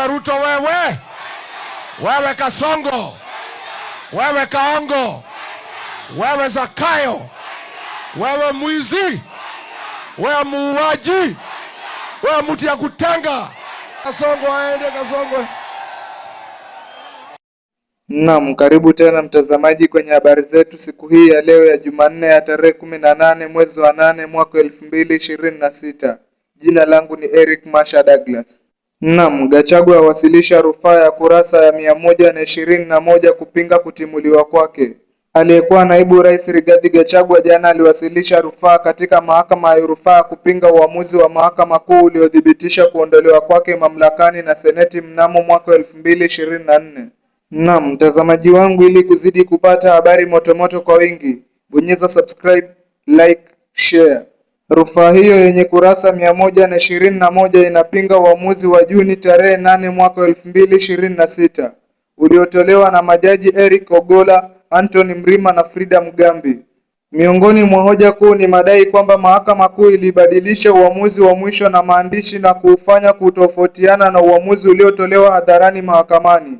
wewe Ruto, wewe Kasongo, wewe Kaongo, wewe Zakayo, wewe mwizi, wewe muuaji, wewe mtu ya kutenga. Kasongo aende, Kasongo. Naam, karibu tena mtazamaji kwenye habari zetu siku hii ya leo ya Jumanne ya tarehe 18 mwezi wa 8 mwaka 2026. Jina langu ni Eric Masha Douglas. Naam, Gachagua awasilisha rufaa ya kurasa ya 121 kupinga kutimuliwa kwake. Aliyekuwa naibu rais Rigathi Gachagua jana aliwasilisha rufaa katika mahakama ya rufaa kupinga uamuzi wa mahakama kuu uliothibitisha kuondolewa kwake mamlakani na seneti mnamo mwaka 2024. Naam, mtazamaji wangu, ili kuzidi kupata habari motomoto kwa wingi, bonyeza subscribe, like, share. Rufaa hiyo yenye kurasa 121 inapinga uamuzi wa Juni tarehe 8 mwaka 2026 uliotolewa na majaji Eric Ogolla, Anthony Mrima na Frida Mugambi. Miongoni mwa hoja kuu ni madai kwamba mahakama kuu ilibadilisha uamuzi wa mwisho na maandishi na kuufanya kutofautiana na uamuzi uliotolewa hadharani mahakamani.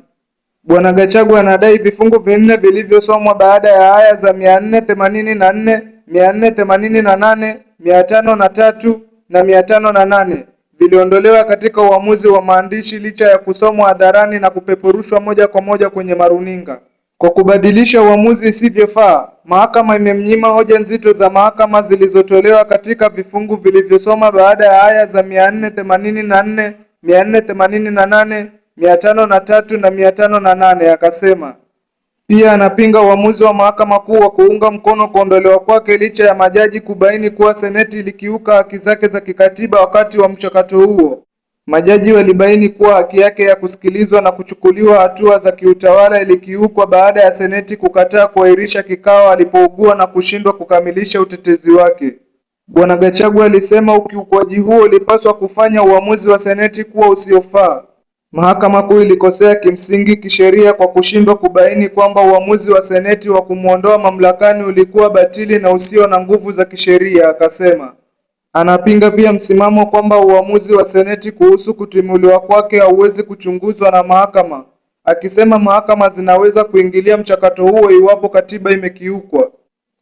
Bwana Gachagua anadai vifungu vinne vilivyosomwa baada ya aya za 484, 488, 503 na 508 viliondolewa katika uamuzi wa maandishi licha ya kusomwa hadharani na kupeperushwa moja kwa moja kwenye maruninga. Kwa kubadilisha uamuzi isivyofaa, mahakama imemnyima hoja nzito za mahakama zilizotolewa katika vifungu vilivyosoma baada ya aya za 484, 488, 503 na 508. Akasema pia anapinga uamuzi wa mahakama kuu wa kuunga mkono kuondolewa kwake licha ya majaji kubaini kuwa seneti ilikiuka haki zake za kikatiba wakati wa mchakato huo. Majaji walibaini kuwa haki yake ya kusikilizwa na kuchukuliwa hatua za kiutawala ilikiukwa baada ya seneti kukataa kuahirisha kikao alipougua na kushindwa kukamilisha utetezi wake. Bwana Gachagua alisema ukiukwaji huo ulipaswa kufanya uamuzi wa seneti kuwa usiofaa. Mahakama kuu ilikosea kimsingi kisheria kwa kushindwa kubaini kwamba uamuzi wa seneti wa kumuondoa mamlakani ulikuwa batili na usio na nguvu za kisheria. Akasema anapinga pia msimamo kwamba uamuzi wa seneti kuhusu kutimuliwa kwake hauwezi kuchunguzwa na mahakama, akisema mahakama zinaweza kuingilia mchakato huo iwapo katiba imekiukwa.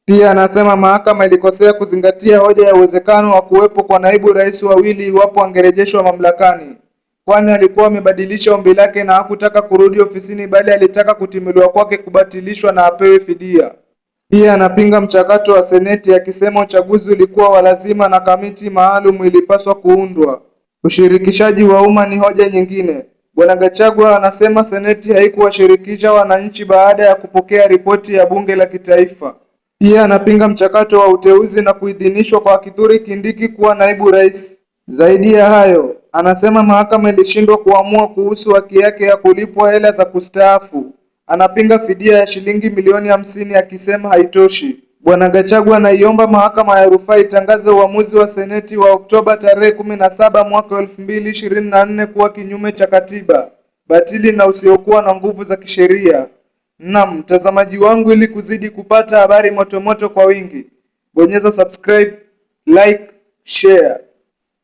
Pia anasema mahakama ilikosea kuzingatia hoja ya uwezekano wa kuwepo kwa naibu rais wawili iwapo angerejeshwa mamlakani, kwani alikuwa amebadilisha ombi lake na hakutaka kurudi ofisini bali alitaka kutimuliwa kwake kubatilishwa na apewe fidia. Pia anapinga mchakato wa seneti akisema uchaguzi ulikuwa wa lazima na kamiti maalum ilipaswa kuundwa. Ushirikishaji wa umma ni hoja nyingine. Bwana Gachagua anasema seneti haikuwashirikisha wananchi baada ya kupokea ripoti ya bunge la kitaifa. Pia anapinga mchakato wa uteuzi na kuidhinishwa kwa Kithure Kindiki kuwa naibu rais. Zaidi ya hayo, anasema mahakama ilishindwa kuamua kuhusu haki yake ya kulipwa hela za kustaafu. Anapinga fidia ya shilingi milioni 50 akisema haitoshi. Bwana Gachagua anaiomba mahakama ya rufaa itangaze uamuzi wa seneti wa Oktoba tarehe 17 mwaka 2024 kuwa kinyume cha katiba, batili na usiokuwa na nguvu za kisheria. Naam, mtazamaji wangu, ili kuzidi kupata habari motomoto kwa wingi, bonyeza subscribe, like, share.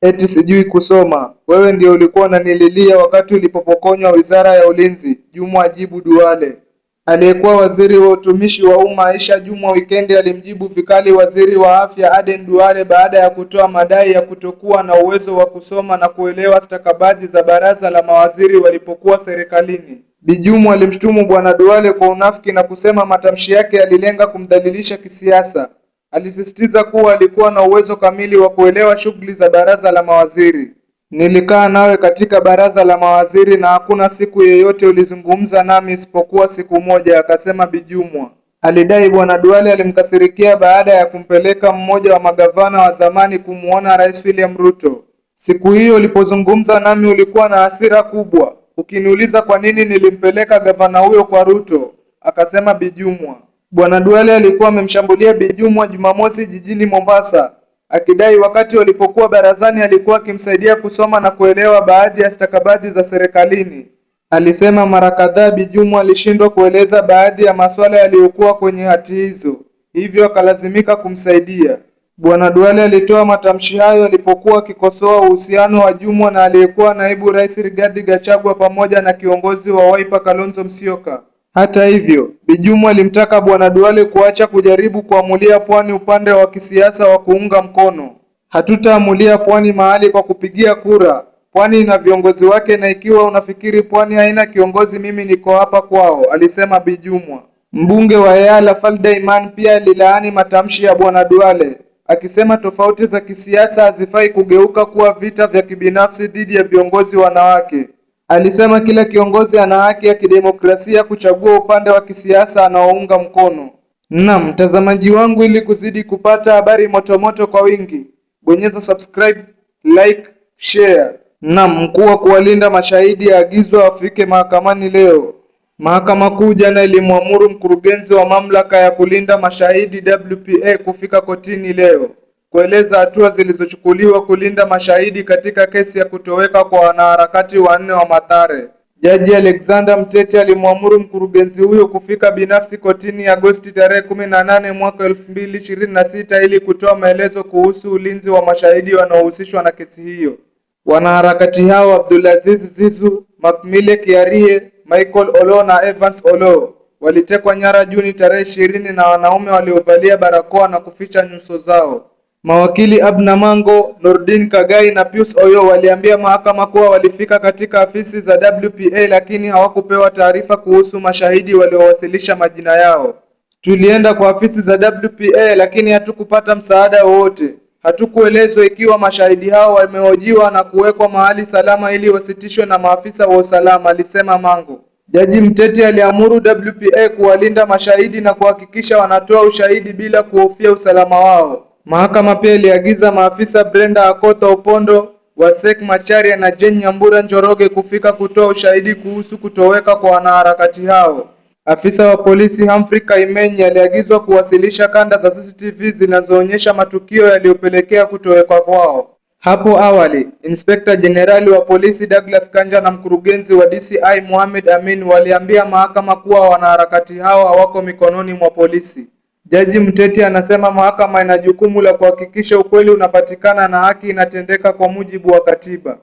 Eti sijui kusoma. Wewe ndio ulikuwa unanililia wakati ulipopokonywa wizara ya ulinzi. Juma ajibu Duale. Aliyekuwa waziri wa utumishi wa umma Aisha Juma wikendi alimjibu vikali waziri wa afya Aden Duale baada ya kutoa madai ya kutokuwa na uwezo wa kusoma na kuelewa stakabadhi za baraza la mawaziri walipokuwa serikalini. Bi Juma alimshtumu bwana Duale kwa unafiki na kusema matamshi yake yalilenga kumdhalilisha kisiasa. Alisisitiza kuwa alikuwa na uwezo kamili wa kuelewa shughuli za baraza la mawaziri. Nilikaa nawe katika baraza la mawaziri na hakuna siku yeyote ulizungumza nami isipokuwa siku moja, akasema Bi Juma. Alidai bwana Duale alimkasirikia baada ya kumpeleka mmoja wa magavana wa zamani kumuona Rais William Ruto. Siku hiyo ulipozungumza nami ulikuwa na hasira kubwa, ukiniuliza kwa nini nilimpeleka gavana huyo kwa Ruto, akasema Bi Juma. Bwana Duale alikuwa amemshambulia Bi Juma Jumamosi jijini Mombasa, akidai wakati walipokuwa barazani alikuwa akimsaidia kusoma na kuelewa baadhi ya stakabadhi za serikalini. Alisema mara kadhaa Bi Juma alishindwa kueleza baadhi ya masuala yaliyokuwa kwenye hati hizo, hivyo akalazimika kumsaidia. Bwana Duale alitoa matamshi hayo alipokuwa akikosoa uhusiano wa Jumwa na aliyekuwa naibu rais Rigathi Gachagua pamoja na kiongozi wa Wiper Kalonzo Musyoka. Hata hivyo, Bi Jumwa alimtaka Bwana Duale kuacha kujaribu kuamulia pwani upande wa kisiasa wa kuunga mkono. Hatutaamulia pwani mahali kwa kupigia kura. Pwani ina viongozi wake na ikiwa unafikiri pwani haina kiongozi, mimi niko hapa kwao, alisema Bi Jumwa. Mbunge wa Yala Falda Iman pia alilaani matamshi ya Bwana Duale, akisema tofauti za kisiasa hazifai kugeuka kuwa vita vya kibinafsi dhidi ya viongozi wanawake. Alisema kila kiongozi ana haki ya kidemokrasia kuchagua upande wa kisiasa anaounga mkono. Naam, mtazamaji wangu, ili kuzidi kupata habari motomoto kwa wingi, bonyeza subscribe, like, share. Naam, mkuu wa kuwalinda mashahidi aagizwa afike mahakamani leo. Mahakama Kuu jana ilimwamuru mkurugenzi wa mamlaka ya kulinda mashahidi WPA kufika kotini leo kueleza hatua zilizochukuliwa kulinda mashahidi katika kesi ya kutoweka kwa wanaharakati wanne wa Mathare. Jaji Alexander Mtete alimwamuru mkurugenzi huyo kufika binafsi kotini Agosti tarehe 18 mwaka 2026 ili kutoa maelezo kuhusu ulinzi wa mashahidi wanaohusishwa na kesi hiyo. Wanaharakati hao Abdulaziz Zizu, Macmille Kiarie, Michael Olo na Evans Olo walitekwa nyara Juni tarehe 20 na wanaume waliovalia barakoa na kuficha nyuso zao. Mawakili Abna Mango, Nordin Kagai na Pius Oyo waliambia mahakama kuwa walifika katika afisi za WPA lakini hawakupewa taarifa kuhusu mashahidi waliowasilisha majina yao. Tulienda kwa afisi za WPA lakini hatukupata msaada wowote. Hatukuelezwa ikiwa mashahidi hao wamehojiwa na kuwekwa mahali salama ili wasitishwe na maafisa wa usalama, alisema Mango. Jaji Mtete aliamuru WPA kuwalinda mashahidi na kuhakikisha wanatoa ushahidi bila kuhofia usalama wao. Mahakama pia iliagiza maafisa Brenda Akota Opondo, Wasek Macharia na Jane Nyambura Njoroge kufika kutoa ushahidi kuhusu kutoweka kwa wanaharakati hao. Afisa wa polisi Humphrey Kaimenyi aliagizwa kuwasilisha kanda za CCTV zinazoonyesha matukio yaliyopelekea kutoweka kwao. Hapo awali, Inspekta Jenerali wa polisi Douglas Kanja na mkurugenzi wa DCI Mohamed Amin waliambia mahakama kuwa wanaharakati hao hawako mikononi mwa polisi. Jaji Mtete anasema mahakama ina jukumu la kuhakikisha ukweli unapatikana na haki inatendeka kwa mujibu wa katiba.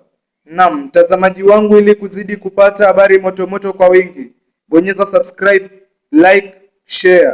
Naam, mtazamaji wangu, ili kuzidi kupata habari motomoto kwa wingi, bonyeza subscribe, like, share.